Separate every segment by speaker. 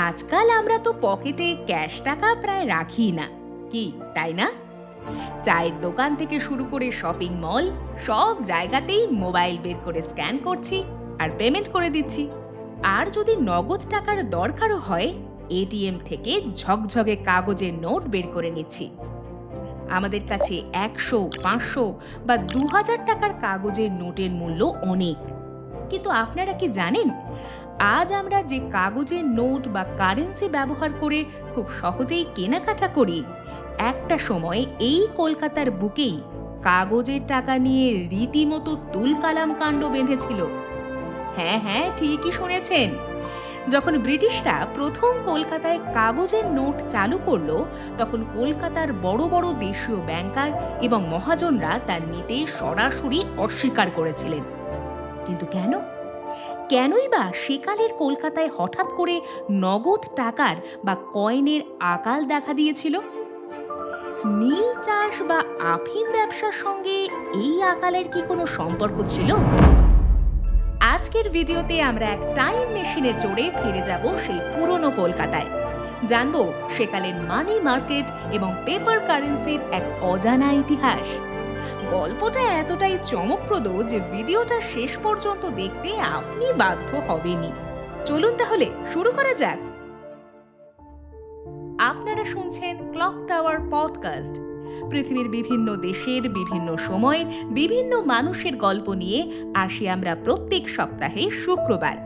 Speaker 1: আজকাল আমরা তো পকেটে ক্যাশ টাকা প্রায় রাখি না, কি তাই না? চায়ের দোকান থেকে শুরু করে শপিং মল, সব জায়গাতেই মোবাইল বের করে স্ক্যান করছি আর পেমেন্ট করে দিচ্ছি। আর যদি নগদ টাকার দরকারও হয়, এটিএম থেকে ঝকঝকে কাগজের নোট বের করে নিচ্ছি। আমাদের কাছে 100, 500 বা 2000 টাকার কাগজের নোটের মূল্য অনেক। কিন্তু আপনারা কি জানেন, আজ আমরা যে কাগজের নোট বা কারেন্সি ব্যবহার করে খুব সহজেই কেনাকাটা করি, একটা সময় এই কলকাতার বুকেই কাগজের টাকা নিয়ে রীতিমতো তুলকালাম কাণ্ড বেঁধেছিল। হ্যাঁ হ্যাঁ, ঠিকই শুনেছেন। যখন ব্রিটিশরা প্রথম কলকাতায় কাগজের নোট চালু করলো, তখন কলকাতার বড় বড় দেশীয় ব্যাংকার এবং মহাজনরা তা নিতে সরাসরি অস্বীকার করেছিলেন। কিন্তু কেনই বা সেকালের কলকাতায় হঠাৎ করে নগদ টাকার বা কয়েনের আকাল দেখা দিয়েছিল? নীল চাষ বা আফিম ব্যবসার সঙ্গে এই আকালের কি কোনো সম্পর্ক ছিল? আজকের ভিডিওতে আমরা এক টাইম মেশিনে চড়ে ফিরে যাব সেই পুরনো কলকাতায়। জানবো সেকালের মানি মার্কেট এবং পেপার কারেন্সির এক অজানা ইতিহাস। গল্পটা এতটাই চমকপ্রদ যে ভিডিওটা শেষ পর্যন্ত দেখতে আপনি বাধ্য হবেনই। চলুন তাহলে শুরু করা যাক। আপনারা শুনছেন ক্লক টাওয়ার পডকাস্ট। পৃথিবীর বিভিন্ন দেশের বিভিন্ন সময়ের বিভিন্ন মানুষের গল্প নিয়ে আসি আমরা প্রত্যেক সপ্তাহে শুক্রবার।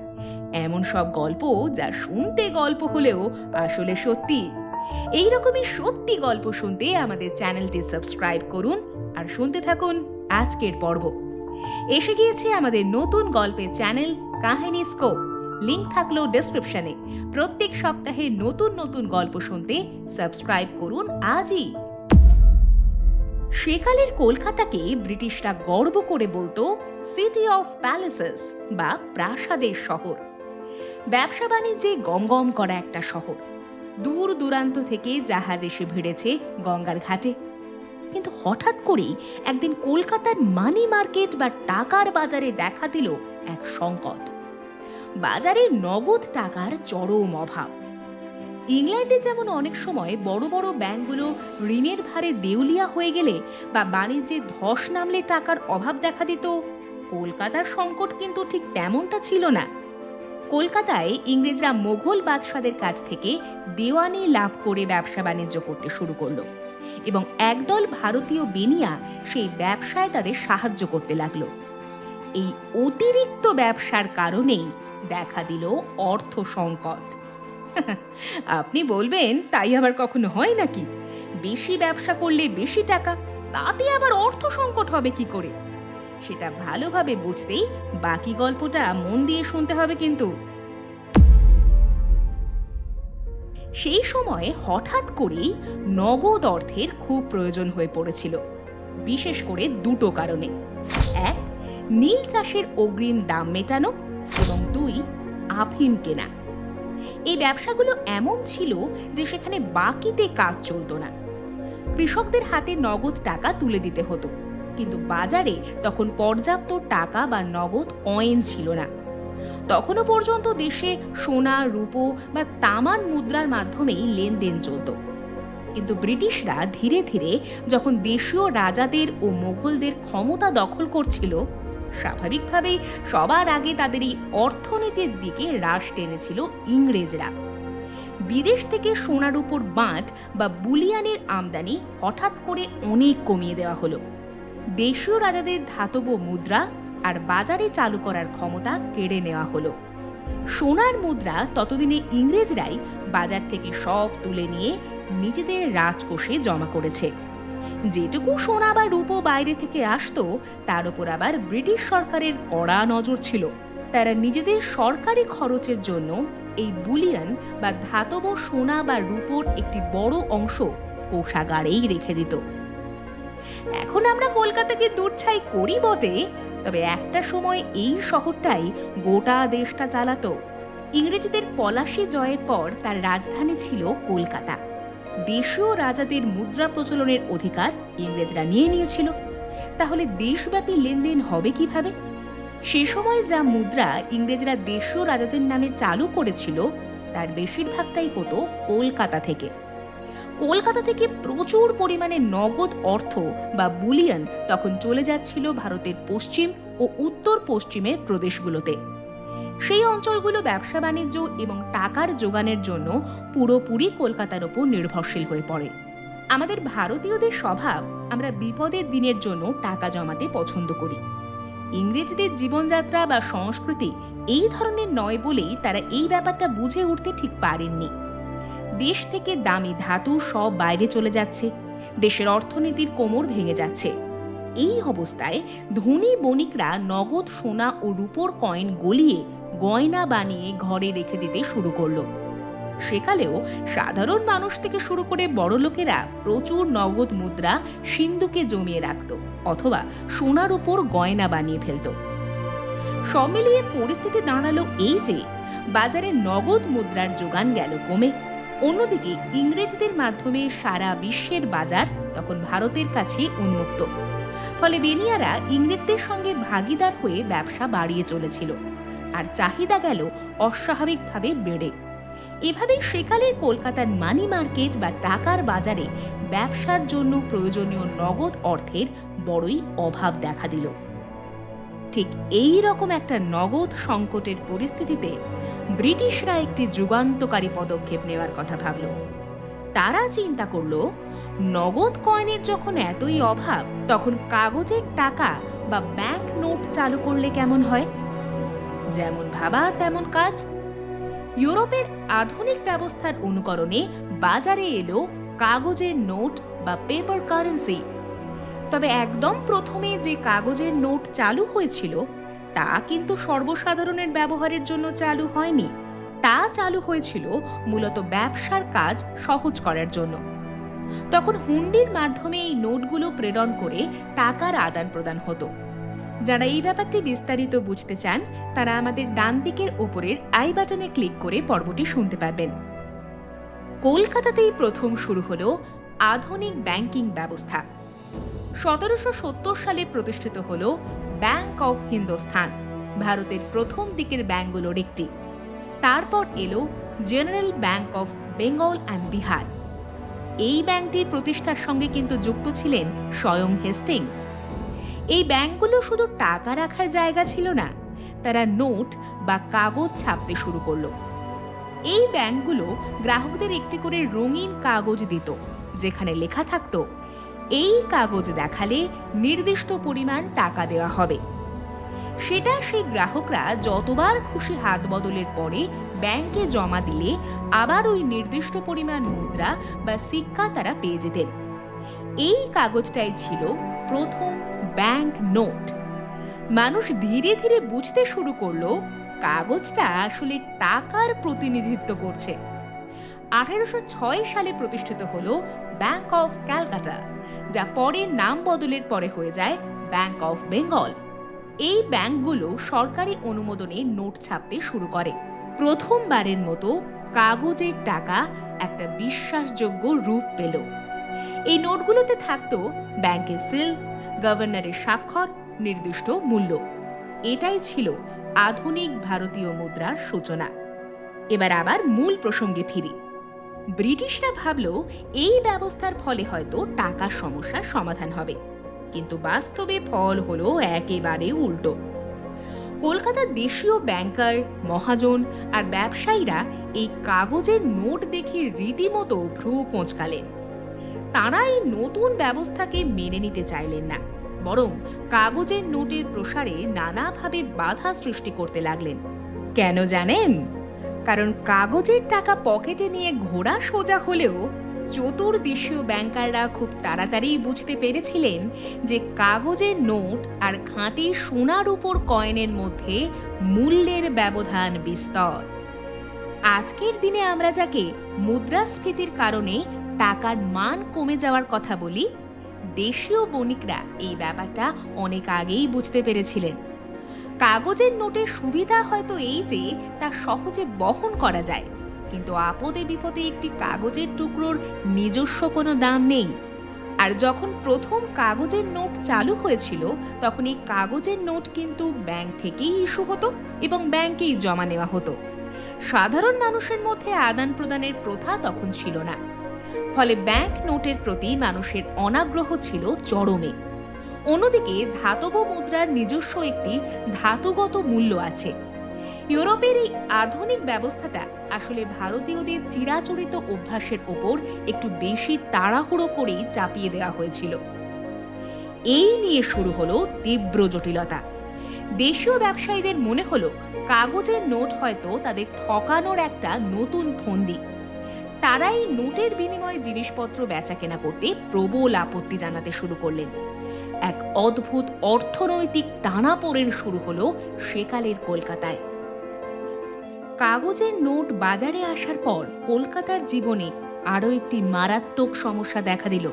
Speaker 1: এমন সব গল্প যা শুনতে গল্প হলেও আসলে সত্যি। এইরকমই সত্যি গল্প শুনতে আমাদের চ্যানেলটি সাবস্ক্রাইব করুন আর শুনতে থাকুন আজকের পর্ব। এসে গিয়েছে আমাদের নতুন গল্পের চ্যানেল কাহিনী স্কোপ। লিংক থাকলো ডেসক্রিপশনে। প্রত্যেক সপ্তাহে নতুন নতুন গল্প শুনতে সাবস্ক্রাইব করুন আজই। সেকালের কলকাতাকে ব্রিটিশরা গর্ব করে বলতো সিটি অফ প্যালেসেস বা প্রাসাদের শহর। ব্যবসা বাণিজ্যে গমগম করা একটা শহর। দূর দূরান্ত থেকে জাহাজ এসে ভিড়েছে গঙ্গার ঘাটে। কিন্তু হঠাৎ করেই একদিন কলকাতার মানি মার্কেট বা টাকার বাজারে দেখা দিল এক সংকট। বাজারে নগদ টাকার চরম অভাব। ইংল্যান্ডে যেমন অনেক সময় বড় বড় ব্যাংকগুলো ঋণের ভারে দেউলিয়া হয়ে গেলে বা বাণিজ্যে ধস নামলে টাকার অভাব দেখা দিত, কলকাতার সংকট কিন্তু ঠিক তেমনটা ছিল না। কলকাতায় ইংরেজরা মোগল বাদশাদের কাছ থেকে দেওয়ানি লাভ করে ব্যবসা বাণিজ্য করতে শুরু করলো এবং একদল ভারতীয় বেনিয়া সেই ব্যবসায় তাদের সাহায্য করতে লাগলো। এই অতিরিক্ত ব্যবসার কারণেই দেখা দিল অর্থ সংকট। আপনি বলবেন, তাই আবার কখনো হয় নাকি? বেশি ব্যবসা করলে বেশি টাকা, তাতে আবার অর্থ সংকট হবে কি করে? সেটা ভালোভাবে বুঝতেই বাকি গল্পটা মন দিয়ে শুনতে হবে কিন্তু। সেই সময় হঠাৎ করেই নগদ অর্থের খুব প্রয়োজন হয়ে পড়েছিল, বিশেষ করে দুটো কারণে। এক, নীল চাষের অগ্রিম দাম মেটানো এবং দুই, আফিম কেনা। এই ব্যবসাগুলো এমন ছিল যে সেখানে বাকিতে কাজ চলতো না। কৃষকদের হাতে নগদ টাকা তুলে দিতে হতো, কিন্তু বাজারে তখন পর্যাপ্ত টাকা বা নগদ কয়েন ছিল না। তখনও পর্যন্ত দেশে সোনা, রূপো বা তামার মুদ্রার মাধ্যমেই লেনদেন চলত। কিন্তু ব্রিটিশরা ধীরে ধীরে যখন দেশীয় রাজাদের ও মোগলদের ক্ষমতা দখল করছিল, স্বাভাবিকভাবেই সবার আগে তাদের এই অর্থনীতির দিকে রাশ টেনেছিল ইংরেজরা। বিদেশ থেকে সোনার উপর বাঁট বা বুলিয়ানের আমদানি হঠাৎ করে অনেক কমিয়ে দেওয়া হলো। দেশীয় রাজাদের ধাতব মুদ্রা আর বাজারে চালু করার ক্ষমতা কেড়ে নেওয়া হলো। সোনার মুদ্রা ততদিনে ইংরেজরাই বাজার থেকে সব তুলে নিয়ে নিজেদের রাজকোষে জমা করেছে। যেটুকু সোনা বা রূপো বাইরে থেকে আসতো, তার উপর আবার ব্রিটিশ সরকারের কড়া নজর ছিল। তারা নিজেদের সরকারি খরচের জন্য এই বুলিয়ান বা ধাতব সোনা বা রূপোর একটি বড় অংশ কোষাগারেই রেখে দিত। এখন আমরা কলকাতাকে দূরছাই করি বটে, তবে একটা সময় এই শহরটাই গোটা দেশটা চালাতো। ইংরেজদের পলাশী জয়ের পর তার রাজধানী ছিল কলকাতা। দেশীয় রাজাদের মুদ্রা প্রচলনের অধিকার ইংরেজরা নিয়ে নিয়েছিল। তাহলে দেশব্যাপী লেনদেন হবে কিভাবে? সে সময় যা মুদ্রা ইংরেজরা দেশীয় রাজাদের নামে চালু করেছিল, তার বেশিরভাগটাই হতো কলকাতা থেকে। কলকাতা থেকে প্রচুর পরিমাণে নগদ অর্থ বা বুলিয়ন তখন চলে যাচ্ছিল ভারতের পশ্চিম ও উত্তর পশ্চিমের প্রদেশগুলোতে। সেই অঞ্চলগুলো ব্যবসা বাণিজ্য এবং টাকার যোগানের জন্য পুরোপুরি কলকাতার ওপর নির্ভরশীল হয়ে পড়ে। আমাদের ভারতীয়দের স্বভাব, আমরা বিপদের দিনের জন্য টাকা জমাতে পছন্দ করি। ইংরেজদের জীবনযাত্রা বা সংস্কৃতি এই ধরনের নয় বলেই তারা এই ব্যাপারটা বুঝে উঠতে ঠিক পারেননি। দেশ থেকে দামি ধাতু সব বাইরে চলে যাচ্ছে, দেশের অর্থনীতির কোমর ভেঙে যাচ্ছে। এই অবস্থায় ধনী বণিকরা নগদ সোনা ও রূপোর কয়েন গলিয়ে গয়না বানিয়ে ঘরে রেখে দিতে শুরু করলো। সেকালেও সাধারণ মানুষ থেকে শুরু করে বড়লোকেরা প্রচুর নগদ মুদ্রা সিন্ধুকে জমিয়ে রাখত অথবা সোনার উপর গয়না বানিয়ে ফেলত। সব মিলিয়ে পরিস্থিতি দাঁড়ালো এই যে বাজারে নগদ মুদ্রার যোগান গেল কমে। অন্যদিকে ইংরেজদের মাধ্যমে সারা বিশ্বের বাজার তখন ভারতের কাছে উন্মুক্ত। ফলে বেনিয়ারা ইংরেজদের সঙ্গে ভাগিদার হয়ে ব্যবসা বাড়িয়ে চলেছিল, আর চাহিদা গেল অস্বাভাবিকভাবে বেড়ে। এভাবেই সেকালের কলকাতার মানি মার্কেট বা টাকার বাজারে ব্যবসার জন্য প্রয়োজনীয় নগদ অর্থের বড়ই অভাব দেখা দিল। ঠিক এই রকম একটা নগদ সংকটের পরিস্থিতিতে ব্রিটিশরা একটি যুগান্তকারী পদক্ষেপ নেওয়ার কথা ভাবল। তারা চিন্তা করল, নগদ কয়েনের যখন এতই অভাব, তখন কাগজের টাকা বা ব্যাংক নোট চালু করলে কেমন হয়? যেমন ভাবা তেমন কাজ। ইউরোপের আধুনিক ব্যবস্থার অনুকরণে বাজারে এলো কাগজের নোট বা পেপার কারেন্সি। তবে একদম প্রথমে যে কাগজের নোট চালু হয়েছিল তা কিন্তু সর্বসাধারণের ব্যবহারের জন্য চালু হয়নি। তা চালু হয়েছিল মূলত ব্যবসার কাজ সহজ করার জন্য। তখন হুন্ডির মাধ্যমে এই নোটগুলো প্রেরণ করে টাকার আদান প্রদান হতো। যারা এই ব্যাপারটি বিস্তারিত বুঝতে চান তারা আমাদের ডান দিকের ওপরের আই বাটনে ক্লিক করে পর্বটি শুনতে পারবেন। কলকাতাতেই প্রথম শুরু হলো আধুনিক ব্যাংকিং ব্যবস্থা। 1770 সালে প্রতিষ্ঠিত হলো ব্যাংক অফ হিন্দুস্তান, ভারতের প্রথম দিকের ব্যাংকগুলোর একটি। তারপর এলো general bank of Bengal and Bihar. এই ব্যাংকটির প্রতিষ্ঠার সঙ্গে কিন্তু যুক্ত ছিলেন স্বয়ং হেস্টিংস। এই ব্যাংকগুলো শুধু টাকা রাখার জায়গা ছিল না, তারা নোট বা কাগজ ছাপতে শুরু করলো। এই ব্যাংকগুলো গ্রাহকদের একটি করে রঙিন কাগজ দিত, যেখানে লেখা থাকতো, এই কাগজ দেখালে নির্দিষ্ট পরিমাণ টাকা দেওয়া হবে। সেটা সেই গ্রাহকরা যতবার খুশি হাত বদলের পরে ব্যাংকে জমা দিলে আবার ওই নির্দিষ্ট পরিমাণ মুদ্রা বা সিক্কা তারা পেয়ে যেতেন। এই কাগজটাই ছিল প্রথম ব্যাংক নোট। মানুষ ধীরে ধীরে বুঝতে শুরু করলো কাগজটা আসলে টাকার প্রতিনিধিত্ব করছে। 1806 সালে প্রতিষ্ঠিত হলো ব্যাংক অফ ক্যালকাটা, যা পরে নাম বদলের পরে হয়ে যায় ব্যাংক অফ বেঙ্গল। এই ব্যাংকগুলো সরকারি অনুমোদনে নোট ছাপতে শুরু করে। প্রথমবারের মতো কাগজের টাকা একটা বিশ্বাসযোগ্য রূপ পেল। এই নোটগুলোতে থাকতো ব্যাংকের সিল, গভর্নরের স্বাক্ষর, নির্দিষ্ট মূল্য। এটাই ছিল আধুনিক ভারতীয় মুদ্রার সূচনা। এবার আবার মূল প্রসঙ্গে ফিরি। ব্রিটিশরা ভাবল এই ব্যবস্থার ফলে হয়তো টাকার সমস্যার সমাধান হবে, কিন্তু বাস্তবে ফল হলো একেবারে উল্টো। কলকাতার দেশীয় ব্যাংকার, মহাজন আর ব্যবসায়ীরা এই কাগজের নোট দেখে রীতিমতো ভ্রু কোঁচকালেন। তারা এই নতুন ব্যবস্থাকে মেনে নিতে চাইলেন না, বরং কাগজের নোটের প্রসারে নানাভাবে বাধা সৃষ্টি করতে লাগলেন। কেন জানেন? কারণ কাগজের টাকা পকেটে নিয়ে ঘোরা সোজা হলেও চতুর্দেশীয় ব্যাংকাররা খুব তাড়াতাড়ি বুঝতে পেরেছিলেন যে কাগজের নোট আর খাঁটি সোনার উপর কয়েনের মধ্যে মূল্যের ব্যবধান বিস্তর। আজকের দিনে আমরা যাকে মুদ্রাস্ফীতির কারণে টাকার মান কমে যাওয়ার কথা বলি, দেশীয় বণিকরা এই ব্যাপারটা অনেক আগেই বুঝতে পেরেছিলেন। কাগজের নোটের সুবিধা হয়তো এই যে তা সহজে বহন করা যায়, কিন্তু আপদে বিপদে একটি কাগজের টুকরোর নিজস্ব কোনো দাম নেই। আর যখন প্রথম কাগজের নোট চালু হয়েছিল তখন এই কাগজের নোট কিন্তু ব্যাংক থেকেই ইস্যু হতো এবং ব্যাংকেই জমা নেওয়া হতো। সাধারণ মানুষের মধ্যে আদান প্রদানের প্রথা তখন ছিল না, ফলে ব্যাংক নোটের প্রতি মানুষের অনাগ্রহ ছিল চরমে। অন্যদিকে ধাতব মুদ্রার নিজস্ব একটি ধাতুগত মূল্য আছে। ইউরোপের এই আধুনিক ব্যবস্থাটা আসলে ভারতীয়দের চিরাচরিত অভ্যাসের ওপর একটু বেশি তাড়াহুড়ো করেই চাপিয়ে দেওয়া হয়েছিল। এই নিয়ে শুরু হলো তীব্র জটিলতা। দেশীয় ব্যবসায়ীদের মনে হলো কাগজের নোট হয়তো তাদের ঠকানোর একটা নতুন ফন্দি। তারা এই নোটের বিনিময়ে জিনিসপত্র বেচাকেনা করতে প্রবল আপত্তি জানাতে শুরু করলেন। এক অদ্ভুত অর্থনৈতিক টানাপোড়েন শুরু হলো সেকালের কলকাতায়। কাগজের নোট বাজারে আসার পর কলকাতার জীবনে আরও একটি মারাত্মক সমস্যা দেখা দিল।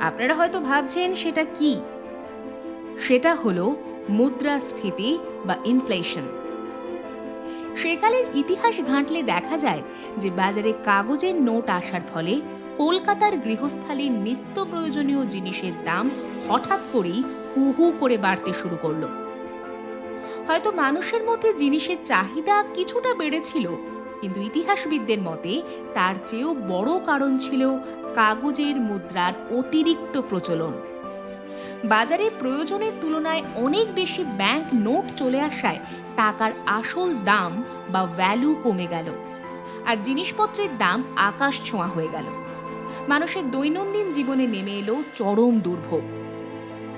Speaker 1: আপনারা হয়তো ভাবছেন সেটা কি? সেটা হলো মুদ্রাস্ফীতি বা ইনফ্লেশন। সেকালের ইতিহাস ঘাঁটলে দেখা যায় যে বাজারে কাগজের নোট আসার ফলে কলকাতার গৃহস্থালির নিত্য প্রয়োজনীয় জিনিসের দাম হঠাৎ করেই হু হু করে বাড়তে শুরু করলো। হয়তো মানুষের মধ্যে জিনিসের চাহিদা কিছুটা বেড়েছিল, কিন্তু ইতিহাসবিদদের মতে তার চেয়েও বড় কারণ ছিল কাগজের মুদ্রার অতিরিক্ত প্রচলন। বাজারে প্রয়োজনের তুলনায় অনেক বেশি ব্যাংক নোট চলে আসায় টাকার আসল দাম বা ভ্যালু কমে গেল, আর জিনিসপত্রের দাম আকাশ ছোঁয়া হয়ে গেল। মানুষের দৈনন্দিন জীবনে নেমে এলো চরম দুর্ভোগ।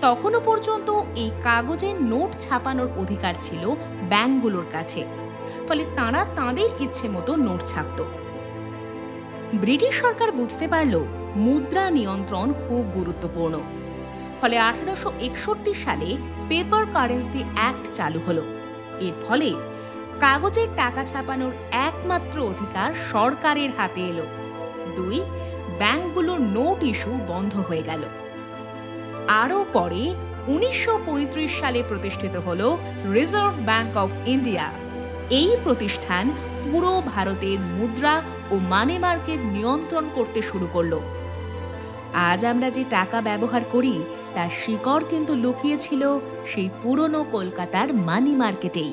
Speaker 1: তখনও পর্যন্ত এই কাগজের নোট ছাপানোর অধিকার ছিল ব্যাংকগুলোর কাছে, ফলে তাঁরা তাঁদের ইচ্ছে মতো নোট ছাপত। ব্রিটিশ সরকার বুঝতে পারল মুদ্রা নিয়ন্ত্রণ খুব গুরুত্বপূর্ণ, ফলে 1861 সালে পেপার কারেন্সি অ্যাক্ট চালু হলো। এর ফলে কাগজের টাকা ছাপানোর একমাত্র অধিকার সরকারের হাতে এলো। 2, ব্যাংকগুলোর নোট ইস্যু বন্ধ হয়ে গেল। আরও পরে 1935 সালে প্রতিষ্ঠিত হলো রিজার্ভ ব্যাংক অফ ইন্ডিয়া। এই প্রতিষ্ঠান পুরো ভারতের মুদ্রা ও মানি মার্কেট নিয়ন্ত্রণ করতে শুরু করলো। আজ আমরা যে টাকা ব্যবহার করি তার শিকড় কিন্তু লুকিয়ে ছিল সেই পুরনো কলকাতার মানি মার্কেটেই।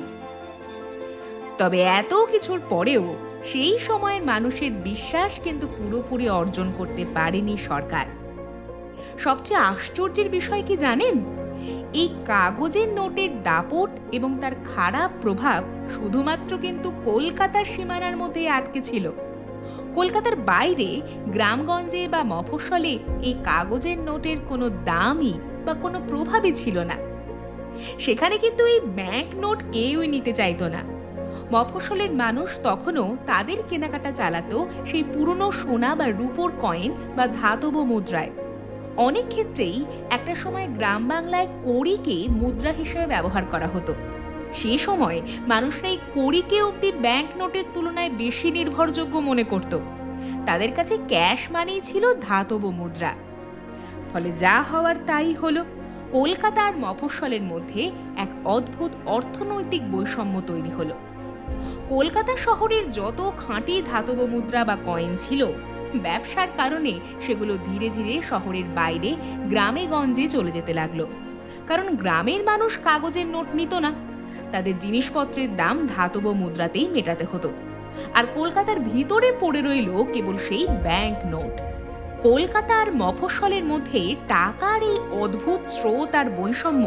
Speaker 1: তবে এত কিছুর পরেও সেই সময়ের মানুষের বিশ্বাস কিন্তু পুরোপুরি অর্জন করতে পারেনি সরকার। সবচেয়ে আশ্চর্যের বিষয় কি জানেন? এই কাগজের নোটের দাপট এবং তার খারাপ প্রভাব শুধুমাত্র কিন্তু কলকাতার সীমানার মধ্যে আটকে ছিল। কলকাতার বাইরে গ্রামগঞ্জে বা মফস্বলে এই কাগজের নোটের কোনো দামই বা কোনো প্রভাবই ছিল না। সেখানে কিন্তু এই ব্যাংক নোট কেউই নিতে চাইতো না। মফস্বলের মানুষ তখনও তাদের কেনাকাটা চালাতো সেই পুরনো সোনা বা রূপোর কয়েন বা ধাতব মুদ্রায়। অনেক ক্ষেত্রেই একটা সময় গ্রাম বাংলায় কড়িকে মুদ্রা হিসেবে ব্যবহার করা হতো। সে সময় মানুষরা এই কড়িকে অবধি ব্যাংক নোটের তুলনায় বেশি নির্ভরযোগ্য মনে করত। তাদের কাছে ক্যাশ মানেই ছিল ধাতব মুদ্রা। ফলে যা হওয়ার তাই হলো। কলকাতা আর মফস্বলের মধ্যে এক অদ্ভুত অর্থনৈতিক বৈষম্য তৈরি হলো। কলকাতা শহরের যত খাঁটি ধাতব মুদ্রা বা কয়েন ছিল, ব্যবসার কারণে সেগুলো ধীরে ধীরে শহরের বাইরে গ্রামে গঞ্জে চলে যেতে লাগলো। কারণ গ্রামের মানুষ কাগজের নোট নিত না, তাদের জিনিসপত্রের দাম ধাতব মুদ্রাতেই মেটাতে হতো। আর কলকাতার ভিতরে পড়ে রইল কেবল সেই ব্যাংক নোট। কলকাতা আর মফস্বলের মধ্যে টাকার এই অদ্ভুত স্রোত আর বৈষম্য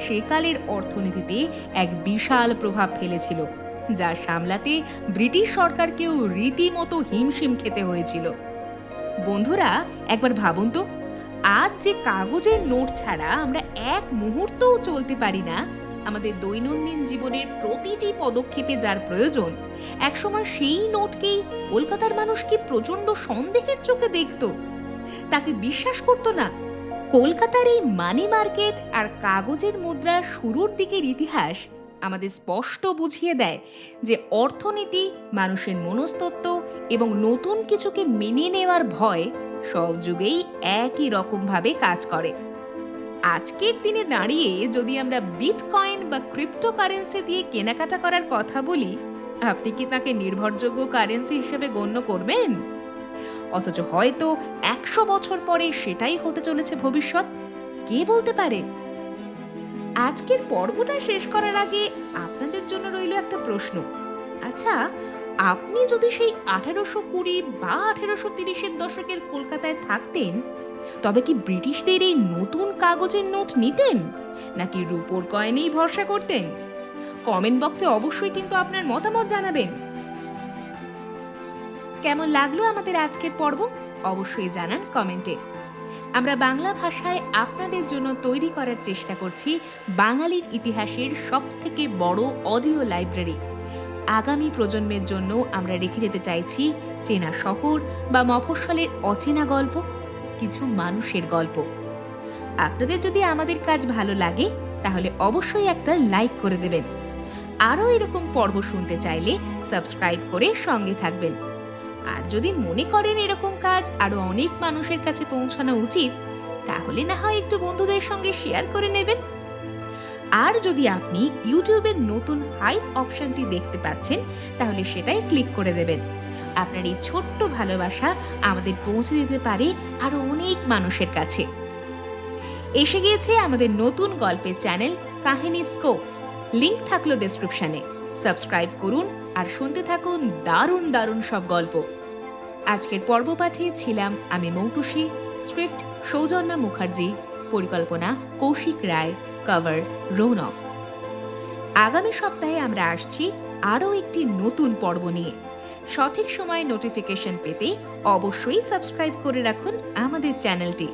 Speaker 1: সেকালের অর্থনীতিতে এক বিশাল প্রভাব ফেলেছিল, যা সামলাতে ব্রিটিশ সরকারকেও রীতিমতো হিমশিম খেতে হয়েছিল। বন্ধুরা, একবার ভাবুন তো, আজ যে কাগজের নোট ছাড়া আমরা এক মুহূর্তও চলতে পারি না, আমাদের দৈনন্দিন জীবনের প্রতিটি পদক্ষেপে যার প্রয়োজন, একসময় সেই নোটকেই কলকাতার মানুষ কি প্রচন্ড সন্দেহের চোখে দেখত, তাকে বিশ্বাস করত না। কলকাতার এই মানি মার্কেট আর কাগজের মুদ্রার শুরুর দিকের ইতিহাস আমাদের স্পষ্ট বুঝিয়ে দেয় যে অর্থনীতি, মানুষের মনস্তত্ত্ব এবং নতুন কিছুকে মেনে নেওয়ার ভয় সব যুগেই একই রকমভাবে কাজ করে। আজকের দিনে দাঁড়িয়ে যদি আমরা বিটকয়েন বা ক্রিপ্টোকারেন্সি দিয়ে কেনাকাটা করার কথা বলি, আপনি কি তাকে নির্ভরযোগ্য কারেন্সি হিসেবে গণ্য করবেন? অথচ হয়তো 100 বছর পরে সেটাই হতে চলেছে ভবিষ্যৎ, কে বলতে পারে? আজকের পর্বটা শেষ করার আগে আপনাদের জন্য রইল একটা প্রশ্ন। আচ্ছা, আপনি যদি সেই 1820 বা 1830-এর দশকের কলকাতায় থাকতেন, তবে কি ব্রিটিশদের এই নতুন কাগজের নোট নিতেন, নাকি রূপোর কয়েনেই ভরসা করতেন? কমেন্ট বক্সে অবশ্যই কিন্তু আপনার মতামত জানাবেন। কেমন লাগলো আমাদের আজকের পর্ব অবশ্যই জানান কমেন্টে। আমরা বাংলা ভাষায় আপনাদের জন্য তৈরি করার চেষ্টা করছি বাঙালির ইতিহাসের সবথেকে বড় অডিও লাইব্রেরি। আগামী প্রজন্মের জন্য আমরা রেখে যেতে চাইছি চেনা শহর বা মফস্বলের অচেনা গল্প, কিছু মানুষের গল্প। আপনাদের যদি আমাদের কাজ ভালো লাগে তাহলে অবশ্যই একটা লাইক করে দেবেন। আরও এরকম পর্ব শুনতে চাইলে সাবস্ক্রাইব করে সঙ্গে থাকবেন। আর যদি মনে করেন এরকম কাজ আরো অনেক মানুষের কাছে পৌঁছানো উচিত, তাহলে না হয় একটু বন্ধুদের সঙ্গে শেয়ার করে নেবেন। আর যদি আপনি ইউটিউবের নতুন হাইপ অপশনটি দেখতে পাচ্ছেন, তাহলে সেটাই ক্লিক করে দেবেন। আপনার এই ছোট্ট ভালোবাসা আমাদের পৌঁছে দিতে পারে আরো অনেক মানুষের কাছে। এসে গিয়েছে আমাদের নতুন গল্পের চ্যানেল কাহিনী স্কোপ, লিংক থাকলো ডেসক্রিপশনে। সাবস্ক্রাইব করুন আর শুনতে থাকুন দারুণ দারুণ সব গল্প। আজকের পর্ব পাঠিয়েছিলাম আমি মৌটুসী, স্ক্রিপ্ট সৌজন্যা মুখার্জি, পরিকল্পনা কৌশিক রায়, কভার রৌনক। আগামী সপ্তাহে আমরা আসছি আরও একটি নতুন পর্ব নিয়ে। সঠিক সময়ে নোটিফিকেশন পেতে অবশ্যই সাবস্ক্রাইব করে রাখুন আমাদের চ্যানেলটি।